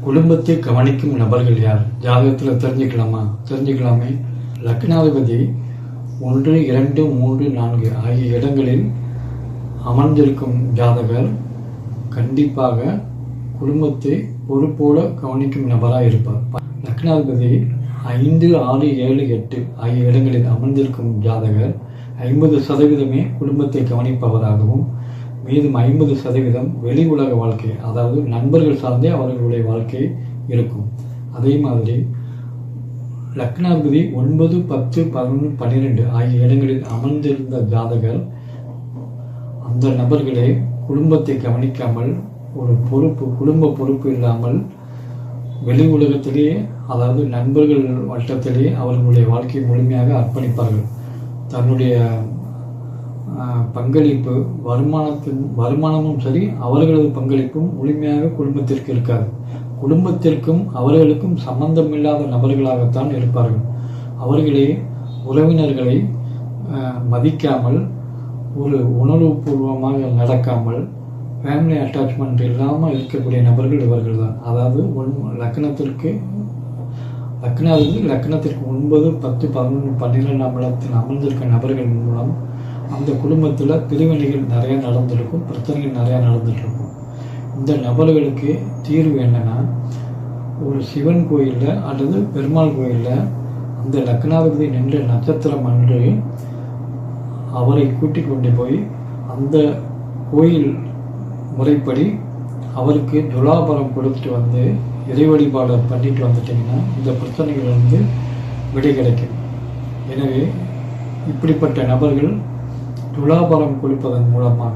குடும்பத்தை கவனிக்கும் நபர்கள் யார்? ஜாதகத்தில் தெரிஞ்சுக்கலாமே. லக்னாதிபதி 1, 2, 3, 4 ஆகிய இடங்களில் அமர்ந்திருக்கும் ஜாதகர் கண்டிப்பாக குடும்பத்தை பொறுப்போடு கவனிக்கும் நபராக இருப்பார். லக்னாதிபதி 5, 6, 7, 8 ஆகிய இடங்களில் அமர்ந்திருக்கும் ஜாதகர் 50% குடும்பத்தை கவனிப்பவராகவும், மீதும் 50% வெளி உலக வாழ்க்கை, அதாவது நண்பர்கள் சார்ந்தே அவர்களுடைய வாழ்க்கை இருக்கும். அதே மாதிரி லக்னாதிபதி 9, 10, 11, 12 ஆகிய இடங்களில் அமர்ந்திருந்த ஜாதகர் அந்த நபர்களே குடும்பத்தை கவனிக்காமல், ஒரு குடும்ப பொறுப்பு இல்லாமல் வெளி உலகத்திலேயே, அதாவது நண்பர்கள் வட்டத்திலேயே அவர்களுடைய வாழ்க்கையை முழுமையாக அர்ப்பணிப்பார்கள். தன்னுடைய பங்களிப்பு, வருமானமும் சரி, அவர்களது பங்களிப்பும் முழுமையாக குடும்பத்திற்கு இருக்காது. குடும்பத்திற்கும் அவர்களுக்கும் சம்பந்தமில்லாத நபர்களாகத்தான் இருப்பார்கள். அவர்களே உறவினர்களை மதிக்காமல், ஒரு உணர்வுபூர்வமாக நடக்காமல், ஃபேமிலி அட்டாச்மெண்ட் இல்லாமல் இருக்கக்கூடிய நபர்கள் இவர்கள் தான். அதாவது லக்னத்திற்கு 9, 10, 11, 12ஆம் இடத்தில் அமர்ந்திருக்க நபர்கள் மூலம் அந்த குடும்பத்தில் பிரிவினைகள் நிறைய நடந்திருக்கும், பிரச்சனைகள் நிறையா நடந்துகிட்ருக்கும். இந்த நபர்களுக்கு தீர்வு என்னென்னா, ஒரு சிவன் கோயிலில் அல்லது பெருமாள் கோயிலில் அந்த லக்னாதிபதி நின்ற நட்சத்திரம் அன்று அவரை கூட்டிக் கொண்டு போய் அந்த கோயில் முறைப்படி அவருக்கு துலாபாரம் கொடுத்துட்டு வந்து இறை வழிபாடு பண்ணிட்டு வந்துட்டிங்கன்னா இந்த பிரச்சனைகளிலிருந்து விடை கிடைக்கும். எனவே இப்படிப்பட்ட நபர்கள் துலாபாரம் கொடுப்பதன் மூலமாக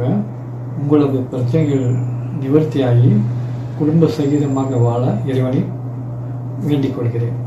உங்களது பிரச்சனைகள் நிவர்த்தியாகி குடும்ப சகிதமாக வாழ இறைவனை வேண்டிக் கொள்கிறேன்.